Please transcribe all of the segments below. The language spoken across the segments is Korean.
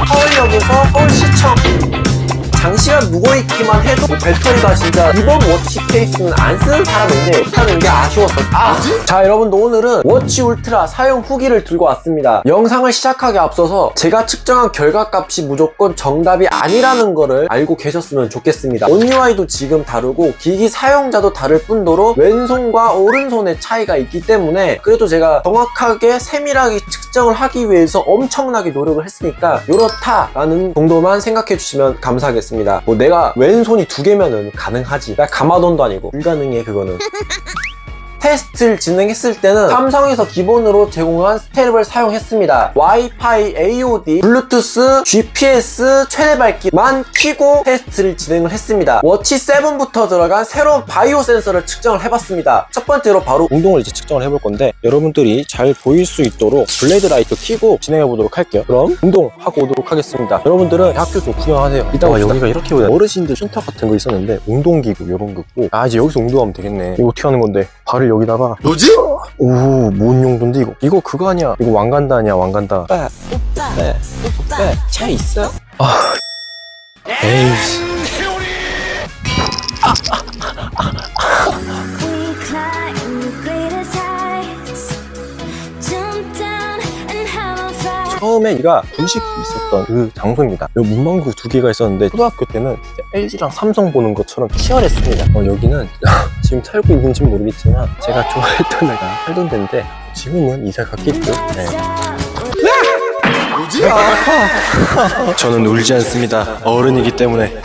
서울역에서 서울시청 장시간 누워있기만 해도 배터리가 진짜 이번 워치 케이스는 안 쓰는 사람인데 못하는 게 아쉬웠어. 자, 여러분들 오늘은 워치 울트라 사용 후기를 들고 왔습니다. 영상을 시작하기 앞서서 제가 측정한 결과값이 무조건 정답이 아니라는 거를 알고 계셨으면 좋겠습니다. 온 UI도 지금 다르고 기기 사용자도 다를 뿐더러 왼손과 오른손의 차이가 있기 때문에 그래도 제가 정확하게 세밀하게 측정을 하기 위해서 엄청나게 노력을 했으니까 이렇다라는 정도만 생각해 주시면 감사하겠습니다. 뭐 내가 왼손이 2개면은 가능하지. 나 가마돈도 아니고 불가능해 그거는. 테스트를 진행했을 때는 삼성에서 기본으로 제공한 스텝을 사용했습니다. 와이파이, AOD, 블루투스, GPS, 최대 밝기만 켜고 테스트를 진행을 했습니다. 워치 7부터 들어간 새로운 바이오 센서를 측정을 해봤습니다. 첫 번째로 바로 운동을 이제 측정을 해볼 건데 여러분들이 잘 보일 수 있도록 블레이드 라이트 켜고 진행해 보도록 할게요. 그럼 운동하고 오도록 하겠습니다. 여러분들은 학교 좀 구경하세요. 이따가 여기가 이렇게 어르신들 쉼터 같은 거 있었는데 운동기구 이런 거 있고 이제 여기서 운동하면 되겠네. 이거 어떻게 하는 건데 발을 여기다가 뭐지? 오, 뭔 용도인데 이거 그거 아니야. 이거 왕간다 아니야. 왕간다. 오빠 차 있어? 에이씨. 처음에 얘가 분식이 있었던 그 장소입니다. 여기 문방구 2개가 있었는데 초등학교 때는 LG랑 삼성 보는 것처럼 치열했습니다. 여기는 지금 살고 있는지 모르겠지만 제가 좋아했던 애가 살던 데인데 지금은 이사 갔겠죠. 네. 뭐지? 저는 울지 않습니다. 어른이기 때문에.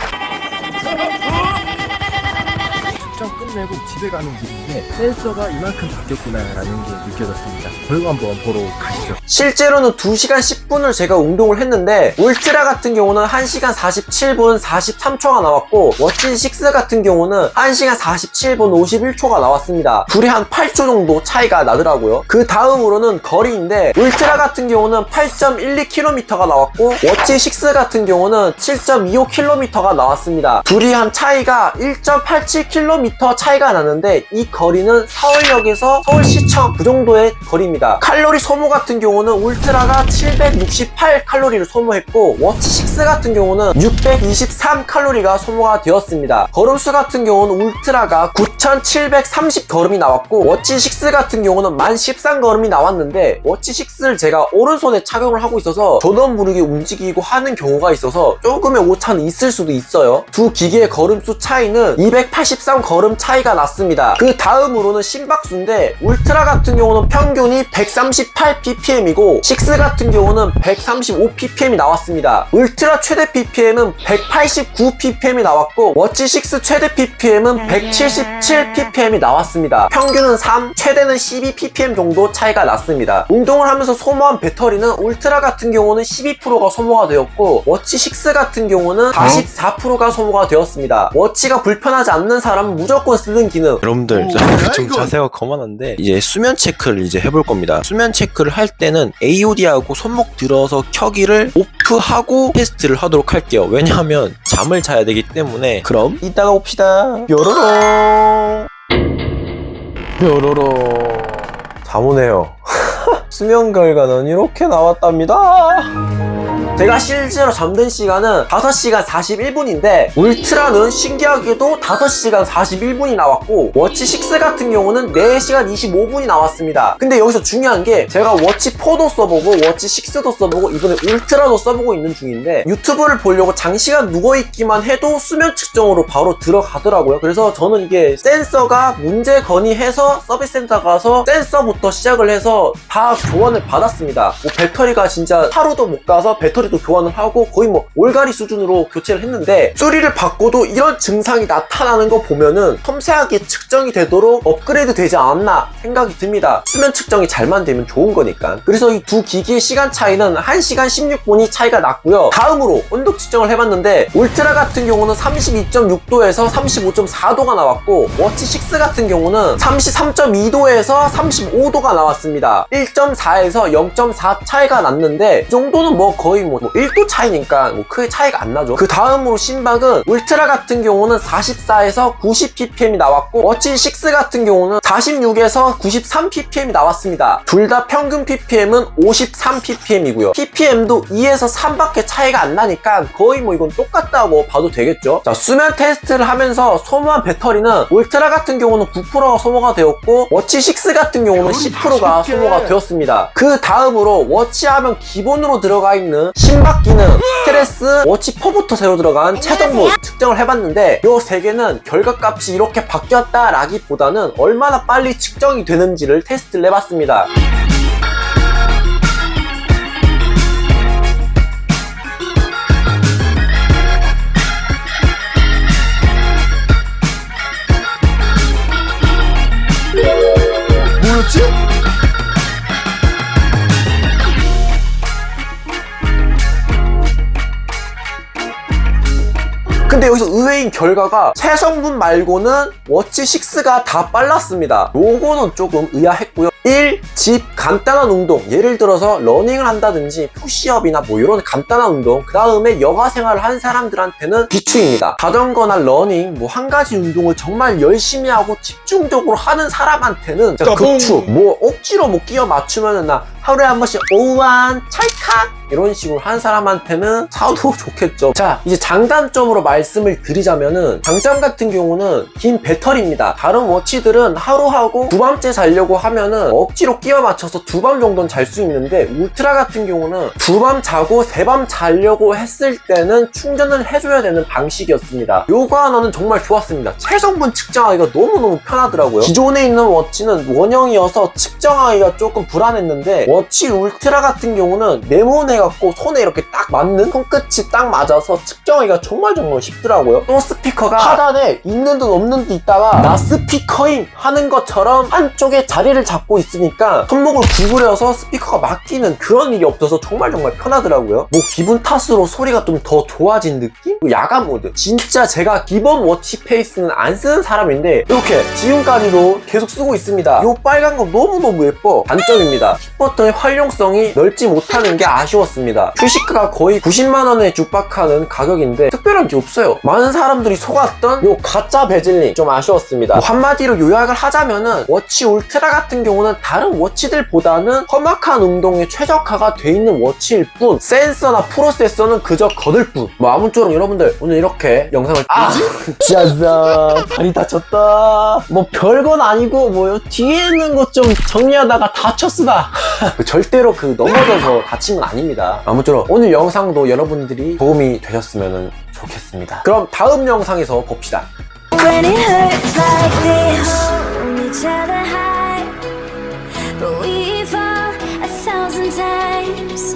끝내고 집에 가는 길인데 센서가 이만큼 바뀌었구나라는 게 느껴졌습니다. 결과 한번 보러 가시죠. 실제로는 2시간 10분을 제가 운동을 했는데 울트라 같은 경우는 1시간 47분 43초가 나왔고 워치 6 같은 경우는 1시간 47분 51초가 나왔습니다. 둘이 한 8초 정도 차이가 나더라고요. 그 다음으로는 거리인데 울트라 같은 경우는 8.12km가 나왔고 워치 6 같은 경우는 7.25km가 나왔습니다. 둘이 한 차이가 1.87km 차이가 나는데 이 거리는 서울역에서 서울시청 그 정도의 거리입니다. 칼로리 소모 같은 경우는 울트라가 768칼로리를 소모했고 워치 6 같은 경우는 623칼로리가 소모가 되었습니다. 걸음수 같은 경우는 울트라가 9730걸음이 나왔고 워치 6 같은 경우는 1013걸음이 나왔는데 워치 6를 제가 오른손에 착용을 하고 있어서 저도 모르게 움직이고 하는 경우가 있어서 조금의 오차는 있을 수도 있어요. 두 기계의 걸음수 차이는 283걸음 차이가 났습니다. 그 다음으로는 심박수인데 울트라 같은 경우는 평균이 138ppm이고 6 같은 경우는 135ppm이 나왔습니다. 울트라 최대 ppm은 189ppm이 나왔고 워치 6 최대 ppm은 177ppm이 나왔습니다. 평균은 3, 최대는 12ppm 정도 차이가 났습니다. 운동을 하면서 소모한 배터리는 울트라 같은 경우는 12%가 소모가 되었고 워치 6 같은 경우는 44%가 소모가 되었습니다. 워치가 불편하지 않는 사람은 무조건 쓰는 기능. 여러분들 좀 이거. 자세가 거만한데 이제 수면 체크를 이제 해볼 겁니다. 수면 체크를 할 때는 AOD하고 손목 들어서 켜기를 오프하고 테스트를 하도록 할게요. 왜냐하면 잠을 자야 되기 때문에. 그럼 이따가 봅시다. 뾰로롱 뾰로롱. 잠 오네요. 수면 결과는 이렇게 나왔답니다. 제가 실제로 잠든 시간은 5시간 41분인데 울트라는 신기하게도 5시간 41분이 나왔고 워치 6 같은 경우는 4시간 25분이 나왔습니다. 근데 여기서 중요한 게 제가 워치 4도 써보고 워치 6도 써보고 이번에 울트라도 써보고 있는 중인데 유튜브를 보려고 장시간 누워있기만 해도 수면 측정으로 바로 들어가더라고요. 그래서 저는 이게 센서가 문제 건의해서 서비스 센터 가서 센서부터 시작을 해서 다 교환을 받았습니다. 뭐 배터리가 진짜 하루도 못 가서 배터리도 교환을 하고 거의 뭐 올가리 수준으로 교체를 했는데 수리를 받고도 이런 증상이 나타나는 거 보면은 섬세하게 측정이 되도록 업그레이드 되지 않았나 생각이 듭니다. 수면 측정이 잘만 되면 좋은 거니까. 그래서 이 두 기기의 시간 차이는 1시간 16분이 차이가 났고요. 다음으로 온도 측정을 해봤는데 울트라 같은 경우는 32.6도에서 35.4도가 나왔고 워치 6 같은 경우는 33.2도에서 35도가 나왔습니다. 1.4에서 0.4 차이가 났는데 이 정도는 뭐 거의 뭐 1도 차이니까 뭐 크게 차이가 안 나죠. 그 다음으로 신박은 울트라 같은 경우는 44에서 90 ppm이 나왔고 워치 6 같은 경우는 46에서 93 ppm이 나왔습니다. 둘 다 평균 ppm은 53 ppm이고요. ppm도 2에서 3밖에 차이가 안 나니까 거의 뭐 이건 똑같다고 봐도 되겠죠. 자, 수면 테스트를 하면서 소모한 배터리는 울트라 같은 경우는 9%가 소모가 되었고 워치 6 같은 경우는 10%가 소모가 되었습니다. 그 다음으로 워치하면 기본으로 들어가 있는 심박 기능, 스트레스, 워치 4부터 새로 들어간 최종본 측정을 해봤는데 이 세 개는 결과값이 이렇게 바뀌었다라기보다는 얼마나 빨리 측정이 되는지를 테스트를 해봤습니다. 뭐였지? 근데 여기서 의외인 결과가 체성분 말고는 워치 6가 다 빨랐습니다. 요거는 조금 의아했고요. 1. 집 간단한 운동, 예를 들어서 러닝을 한다든지 푸시업이나 뭐 이런 간단한 운동, 그 다음에 여가 생활을 한 사람들한테는 비추입니다. 자전거나 러닝 뭐 한 가지 운동을 정말 열심히 하고 집중적으로 하는 사람한테는 진짜 극추. 뭐 억지로 뭐 끼워 맞추면은 나 하루에 한 번씩 오한 찰칵 이런 식으로 한 사람한테는 사도 좋겠죠. 자, 이제 장단점으로 말씀을 드리자면은 장점 같은 경우는 긴 배터리입니다. 다른 워치들은 하루 하고 두 밤째 자려고 하면은 억지로 끼워 맞춰서 두 밤 정도는 잘 수 있는데 울트라 같은 경우는 두 밤 자고 세 밤 자려고 했을 때는 충전을 해줘야 되는 방식이었습니다. 요거 하나는 정말 좋았습니다. 체성분 측정하기가 너무너무 편하더라고요. 기존에 있는 워치는 원형이어서 측정하기가 조금 불안했는데 워치 울트라 같은 경우는 네모내갖고 손에 이렇게 딱 맞는 손끝이 딱 맞아서 측정하기가 정말 쉽더라고요. 또 스피커가 하단에 있는 듯 없는 듯 있다가 나 스피커임 하는 것처럼 한쪽에 자리를 잡고 있으니까 손목을 구부려서 스피커가 막히는 그런 일이 없어서 정말 편하더라고요. 뭐 기분 탓으로 소리가 좀 더 좋아진 느낌? 야간 모드 진짜 제가 기본 워치 페이스는 안 쓰는 사람인데 이렇게 지금까지도 계속 쓰고 있습니다. 이 빨간 거 너무너무 예뻐. 단점입니다. 킥버튼의 활용성이 넓지 못하는 게 아쉬웠습니다. 큐시크가 거의 90만원에 육박하는 가격인데 특별한 게 없어요. 많은 사람들이 속았던 요 가짜 베젤링 좀 아쉬웠습니다. 뭐 한마디로 요약을 하자면은 워치 울트라 같은 경우는 다른 워치들보다는 험악한 운동에 최적화가 돼 있는 워치일 뿐 센서나 프로세서는 그저 거들 뿐. 뭐 아무쪼록 여러분들 오늘 이렇게 영상을 짜잔 다리 다쳤다 뭐 별건 아니고 뭐요 뒤에 있는 것 좀 정리하다가 다쳤으다 절대로 넘어져서 다친 건 아닙니다. 아무쪼록 오늘 영상도 여러분들이 도움이 되셨으면 좋겠습니다. 그럼 다음 영상에서 봅시다. When it hurts like we hold each other high, but we fall 1,000 times,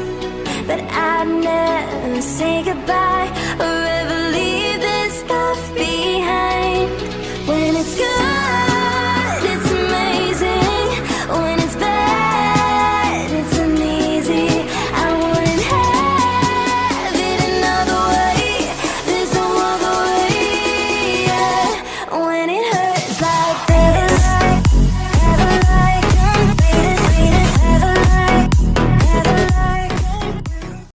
but I'd never say goodbye.